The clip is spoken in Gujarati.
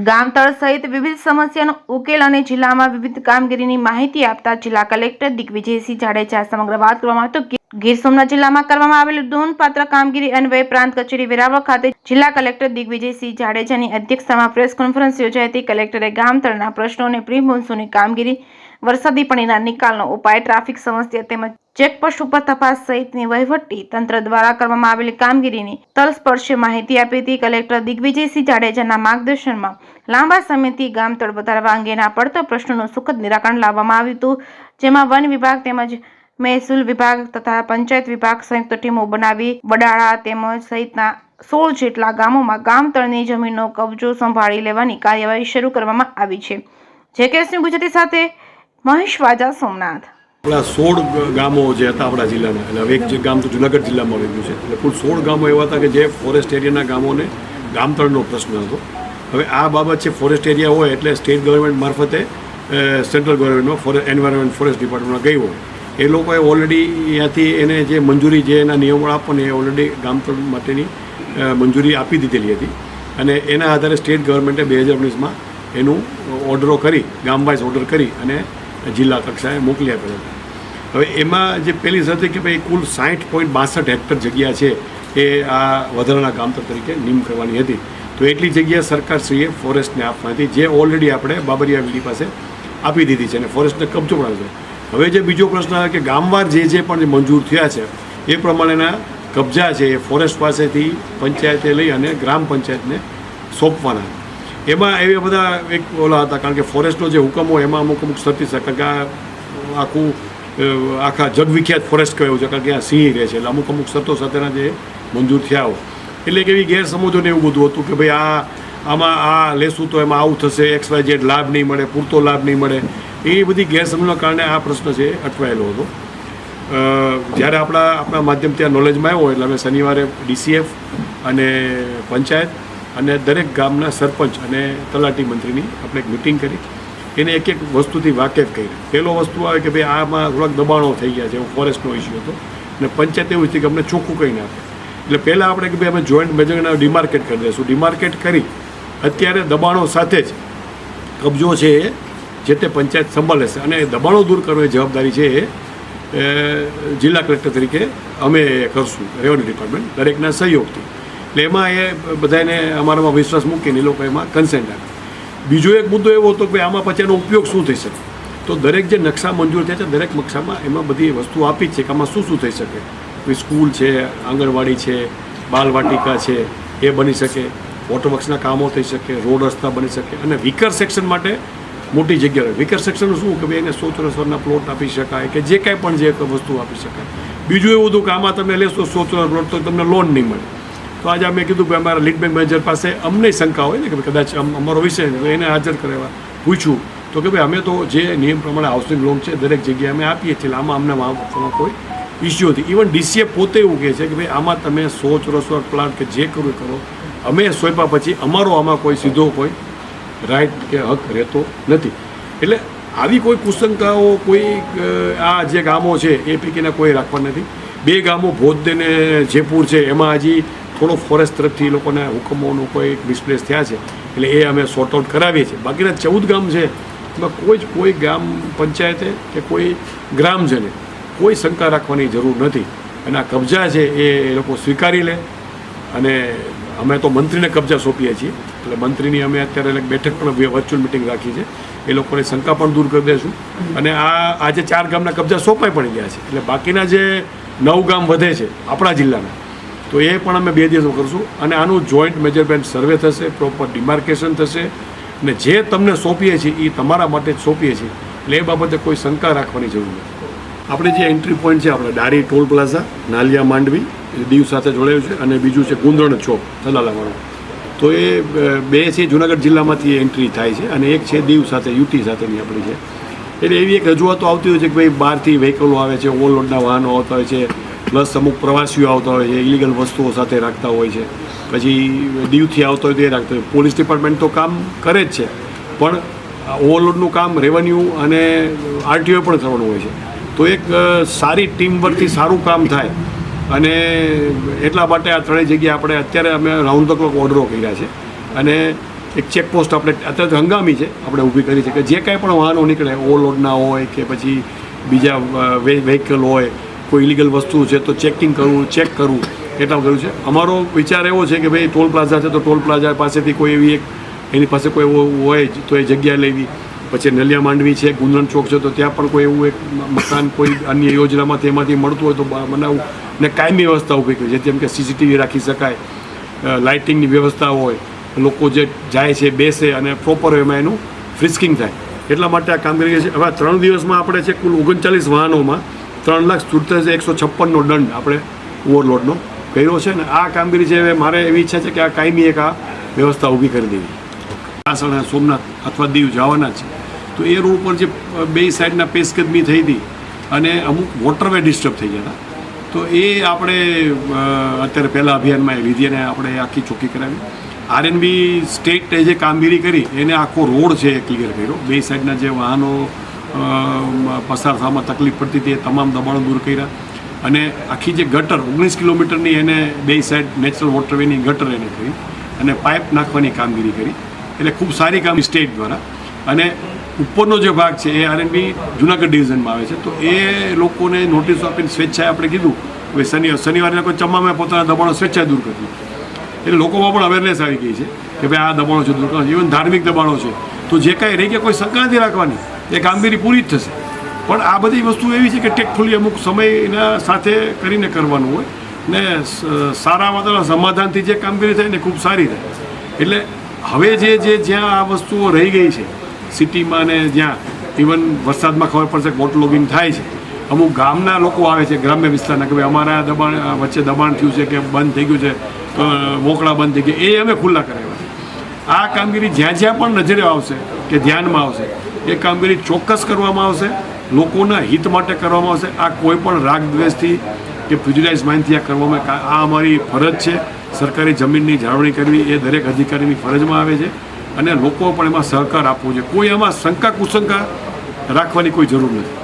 ગામતળ સહિત વિવિધ સમસ્યાનો ઉકેલ અને જિલ્લામાં વિવિધ કામગીરીની માહિતી આપતા જિલ્લા કલેક્ટર દિગ્વિજયસિંહ જાડેજા સમગ્ર વાત કરવામાં આવ્યું તો ગીર સોમનાથ જિલ્લામાં કરવામાં આવેલી નોંધપાત્ર કામગીરી અન્વયે પ્રાંત કચેરી વેરાવળ ખાતે જિલ્લા કલેક્ટર દિગ્વિજયસિંહ જાડેજાની અધ્યક્ષતામાં પ્રેસ કોન્ફરન્સ યોજાઈ હતી। કલેક્ટરે ગામતળના પ્રશ્નો અને પ્રી મોન્સૂનની કામગીરી, વરસાદી પાણીના નિકાલનો ઉપાય, ટ્રાફિક સમસ્યા તેમજ ચેકપોસ્ટ ઉપર તપાસ સહિતની વહીવટી તંત્ર દ્વારા કરવામાં આવેલી કામગીરીની તલસ્પર્શી માહિતી આપી હતી। કલેક્ટર દિગ્વિજયસિંહ જાડેજાના માર્ગદર્શનમાં લાંબા સમયથી ગામતળ વધારવા અંગેના પડતર પ્રશ્નોનું સુખદ નિરાકરણ લાવવામાં આવ્યું હતું, જેમાં વન વિભાગ તેમજ મહેસૂલ વિભાગ તથા પંચાયત વિભાગ સંયુક્ત ટીમો બનાવી બડાળા તેમજ સહિતના 16 જેટલા ગામોમાં ગામતળની જમીનનો કબજો સંભાળી લેવાની કાર્યવાહી શરૂ કરવામાં આવી છે। જે કેસની ગુજરાતી સાથે મહેશ વાજા, સોમનાથ। આપણા 16 ગામો જે હતા આપણા જિલ્લાના, એટલે હવે એક ગામ તો જુનાગઢ જિલ્લામાં આવી ગયું છે, એટલે કુલ 16 ગામો એવા હતા કે જે ફોરેસ્ટ એરિયાના ગામોને ગામતળનો પ્રશ્ન હતો। હવે આ બાબત છે ફોરેસ્ટ એરિયા હોય એટલે સ્ટેટ ગવર્મેન્ટ મારફતે સેન્ટ્રલ ગવર્મેન્ટમાં એન્વાયરમેન્ટ ફોરેસ્ટ ડિપાર્ટમેન્ટમાં ગઈ હોય, એ લોકોએ ઓલરેડી ત્યાંથી એને જે મંજૂરી જે એના નિયમો આપવાની એ ઓલરેડી ગામતળ માટેની મંજૂરી આપી દીધેલી હતી અને એના આધારે સ્ટેટ ગવર્મેન્ટે 2019માં એનું ઓર્ડરો કરી, ગામ વાઇઝ ઓર્ડર કરી અને જિલ્લા કક્ષાએ મોકલી આપેલા હતા। હવે એમાં જે પહેલી હતી કે ભાઈ કુલ 60.62 હેક્ટર જગ્યા છે એ આ વધારાના ગામતળ તરીકે નિમ કરવાની હતી, તો એટલી જગ્યા સરકારશ્રીએ ફોરેસ્ટને આપવાની હતી, જે ઓલરેડી આપણે બાબરિયા વીડી પાસે આપી દીધી છે અને ફોરેસ્ટને કબજો પણ છે। હવે જે બીજો પ્રશ્ન આવે કે ગામવાર જે પણ મંજૂર થયા છે એ પ્રમાણેના કબજા છે એ ફોરેસ્ટ પાસેથી પંચાયતે લઈ અને ગ્રામ પંચાયતને સોંપવાના। એમાં એવા બધા એક ઓલા હતા, કારણ કે ફોરેસ્ટનો જે હુકમ હોય એમાં અમુક શરતી છે, કારણ કે આખા જગવિખ્યાત ફોરેસ્ટ કહેવું છે, કારણ કે આ સિંહ રહે છે, એટલે અમુક શરતો સાથેના જે મંજૂર થયા હોય, એટલે કે એવી ગેરસમજોને એવું બધું હતું કે ભાઈ આમાં આ લેશું તો એમાં આવું થશે, XYZ લાભ નહીં મળે, પૂરતો લાભ નહીં મળે, એ બધી ગેરસમજના કારણે આ પ્રશ્ન છે અટવાયેલો હતો। જ્યારે આપણા માધ્યમથી આ નોલેજમાં આવ્યો એટલે અમે શનિવારે DCF અને પંચાયત અને દરેક ગામના સરપંચ અને તલાટી મંત્રીની આપણે એક મિટિંગ કરી, એને એક વસ્તુથી વાકેફ કરી। પહેલો વસ્તુ આવે કે ભાઈ આમાં થોડાક દબાણો થઈ ગયા છે, એવો ફોરેસ્ટનો ઇસ્યુ હતો અને પંચાયત એવું છે કે અમને ચોખ્ખું કહીને આપે, એટલે પહેલાં આપણે કે ભાઈ અમે જોઈન્ટ મેજરના ડિમાર્કેટ કરી દઈશું। ડિમાર્કેટ કરી અત્યારે દબાણો સાથે જ કબજો છે એ જે તે પંચાયત સંભાળે છે અને દબાણો દૂર કરવાની જવાબદારી છે એ જિલ્લા કલેક્ટર તરીકે અમે કરશું, રેવન્યુ ડિપાર્ટમેન્ટ દરેકના સહયોગથી। એટલે એમાં એ બધાને અમારામાં વિશ્વાસ મૂકીને એ લોકો એમાં કન્સેન્ટ આપે। બીજો એક મુદ્દો એવો હતો કે આમાં પછી એનો ઉપયોગ શું થઈ શકે, તો દરેક જે નકશા મંજૂર થયા છે દરેક નકશામાં એમાં બધી વસ્તુ આપી જ છે કે આમાં શું થઈ શકે, સ્કૂલ છે, આંગણવાડી છે, બાલવાટિકા છે એ બની શકે, વોટરવર્ક્સના કામો થઈ શકે, રોડ રસ્તા બની શકે અને વિકર સેક્શન માટે મોટી જગ્યા હોય। વિકર સેક્શન શું કે ભાઈ એને 100 ચોરસના પ્લોટ આપી શકાય કે જે કાંઈ પણ જે વસ્તુ આપી શકાય। બીજું એવું હતું કે આમાં તમે લેશો 100 ચોરસ પ્લોટ તો તમને લોન નહીં મળે, તો આજે અમે કીધું કે અમારા લીડ બેંક મેનેજર પાસે અમને શંકા હોય ને કે કદાચ અમારો વિષય છે, એને હાજર કરાવવા પૂછ્યું તો કે ભાઈ અમે તો જે નિયમ પ્રમાણે હાઉસિંગ લોન છે દરેક જગ્યાએ અમે આપીએ છીએ, આમાં અમને કોઈ ઇસ્યુ નથી। ઇવન DCF પોતે એવું કહે છે કે ભાઈ આમાં તમે 100 ચોરસ પ્લાન્ટ કે જે કરવું કરો, અમે સોંપ્યા પછી અમારો આમાં કોઈ સીધો કોઈ રાઇટ કે હક રહેતો નથી। એટલે આવી કોઈ કુશંકાઓ કોઈ આ જે ગામો છે એ પૈકીના કોઈ રાખવા નથી। 2 ગામો ભોજ અને જયપુર છે એમાં હજી થોડો ફોરેસ્ટ તરફથી લોકોના હુકમોનું કોઈ મિસપ્લેસ થયા છે, એટલે એ અમે સોર્ટ આઉટ કરાવીએ છીએ। બાકીના 14 ગામ છે એમાં કોઈ ગામ પંચાયતે કે કોઈ ગ્રામજને કોઈ શંકા રાખવાની જરૂર નથી અને આ કબજા છે એ લોકો સ્વીકારી લે અને અમે તો મંત્રીને કબજા સોંપીએ છીએ, એટલે મંત્રીની અમે અત્યારે બેઠક પણ વર્ચ્યુઅલ મિટિંગ રાખી છે, એ લોકોની શંકા પણ દૂર કરી દઈશું અને આજે 4 ગામના કબજા સોંપાઈ પણ ગયા છે, એટલે બાકીના જે 9 ગામ વધે છે આપણા જિલ્લાના તો એ પણ અમે 2 દિવસમાં કરશું અને આનું જોઈન્ટ મેજરમેન્ટ સર્વે થશે, પ્રોપર ડિમાર્કેશન થશે અને જે તમને સોંપીએ છીએ એ તમારા માટે જ સોંપીએ છીએ, એટલે એ બાબતે કોઈ શંકા રાખવાની જરૂર નથી। આપણે જે એન્ટ્રી પોઈન્ટ છે આપણે ડારી ટોલ પ્લાઝા, નાલિયા માંડવી દીવ સાથે જોડાયું છે અને બીજું છે ગુંદણ ચોક તલાલાવાળું, તો એ 2 છે જુનાગઢ જિલ્લામાંથી એન્ટ્રી થાય છે અને એક છે દીવ સાથે UT સાથેની આપણી છે। એટલે એવી એક રજૂઆતો આવતી હોય છે કે ભાઈ બહારથી વ્હીકલો આવે છે, ઓવરલોડના વાહનો આવતા હોય છે, પ્લસ અમુક પ્રવાસીઓ આવતા હોય છે, ઇલીગલ વસ્તુઓ સાથે રાખતા હોય છે, પછી દીવથી આવતા હોય તો એ રાખતા હોય। પોલીસ ડિપાર્ટમેન્ટ તો કામ કરે જ છે પણ ઓવરલોડનું કામ રેવન્યુ અને RTO પણ કરવાનું હોય છે, તો એક સારી ટીમ વર્કથી સારું કામ થાય અને એટલા માટે આ 3 જગ્યાએ આપણે અત્યારે અમે રાઉન્ડ ધ ક્લોક ઓર્ડરો કર્યા છે અને એક ચેકપોસ્ટ આપણે અત્યારે તો હંગામી છે આપણે ઊભી કરી છે કે જે કાંઈ પણ વાહનો નીકળે ઓવરલોડના હોય કે પછી બીજા વ્હીકલ હોય કોઈ ઇલીગલ વસ્તુ છે તો ચેક કરવું એટલા કર્યું છે. અમારો વિચાર એવો છે કે ભાઈ ટોલ પ્લાઝા છે તો ટોલ પ્લાઝા પાસેથી કોઈ એવી એક એની પાસે કોઈ હોય તો એ જગ્યા લેવી. પછી નલિયા માંડવી છે, ગુંદણ ચોક છે તો ત્યાં પણ કોઈ એવું એક મકાન કોઈ અન્ય યોજનામાં તેમાંથી મળતું હોય તો બનાવવું ને કાયમી વ્યવસ્થા ઊભી કરી જેથી એમ કે સીસીટીવી રાખી શકાય, લાઇટિંગની વ્યવસ્થા હોય, લોકો જે જાય છે બેસે અને પ્રોપર એમાં એનું ફ્રિસ્કિંગ થાય એટલા માટે આ કામગીરી છે. હવે 3 દિવસમાં આપણે છે કુલ 39 વાહનોમાં 3,47,156નો દંડ આપણે ઓવરલોડનો કર્યો છે ને આ કામગીરી છે. મારે એવી ઈચ્છા છે કે આ કાયમી એક આ વ્યવસ્થા ઊભી કરી દેવી. સાસણ સોમનાથ અથવા દીવ જવાના છે તો એ રોડ પર જે બે સાઈડના પેશકદમી થઈ હતી અને અમુક વોટરવે ડિસ્ટર્બ થઈ ગયા હતા તો એ આપણે અત્યારે પહેલાં અભિયાનમાં એ લીધી અને આપણે આખી ચોખ્ખી કરાવી. આરએનબી સ્ટેટે જે કામગીરી કરી એને આખો રોડ છે એ ક્લિયર કર્યો. બે સાઈડના જે વાહનો પસાર થવામાં તકલીફ પડતી હતી એ તમામ દબાણો દૂર કર્યા અને આખી જે ગટર 19 કિલોમીટરની એને બે સાઈડ નેચરલ વોટરવેની ગટર એને કરી અને પાઇપ નાખવાની કામગીરી કરી. એટલે ખૂબ સારી કામ સ્ટેટ દ્વારા. અને ઉપરનો જે ભાગ છે એ આરએનબી જુનાગઢ ડિવિઝનમાં આવે છે તો એ લોકોને નોટિસ આપીને સ્વેચ્છાએ આપણે કીધું કે શનિવારે કોઈ ચમ્મામે પોતાના દબાણો સ્વેચ્છાએ દૂર કરી. એટલે લોકોમાં પણ અવેરનેસ આવી ગઈ છે કે ભાઈ આ દબાણો છે દૂર કરવા. ઇવન ધાર્મિક દબાણો છે તો જે કાંઈ રહી ગયા કોઈ શંકા નથી રાખવાની, એ કામગીરી પૂરી જ થશે. પણ આ બધી વસ્તુ એવી છે કે ટેકફુલી અમુક સમયના સાથે કરીને કરવાનું હોય ને સારા માત્ર સમાધાનથી જે કામગીરી થાય ને ખૂબ સારી થાય. એટલે હવે જ્યાં આ વસ્તુઓ રહી ગઈ છે સિટીમાં ને જ્યાં ઇવન વરસાદમાં ખબર પડશે કે વોટર લોગિંગ થાય છે, અમુક ગામના લોકો આવે છે ગ્રામ્ય વિસ્તારના કે ભાઈ અમારા દબાણ વચ્ચે દબાણ થયું છે કે બંધ થઈ ગયું છે તો મોકળા બંધ થઈ ગયા, એ અમે ખુલ્લા કરાવ્યા છે. આ કામગીરી જ્યાં પણ નજરે આવશે કે ધ્યાનમાં આવશે એ કામગીરી ચોક્કસ કરવામાં આવશે, લોકોના હિત માટે કરવામાં આવશે. આ કોઈ પણ રાગ દ્વેષથી કે પ્રિજુડાઇઝ માઇન્ડથી આ કરવામાં આ અમારી ફરજ છે. સરકારી જમીનની જાળવણી કરવી એ દરેક અધિકારીની ફરજમાં આવે છે અને લોકો પણ એમાં સહકાર આપવો જોઈએ. કોઈ એમાં શંકા કુશંકા રાખવાની કોઈ જરૂર નથી.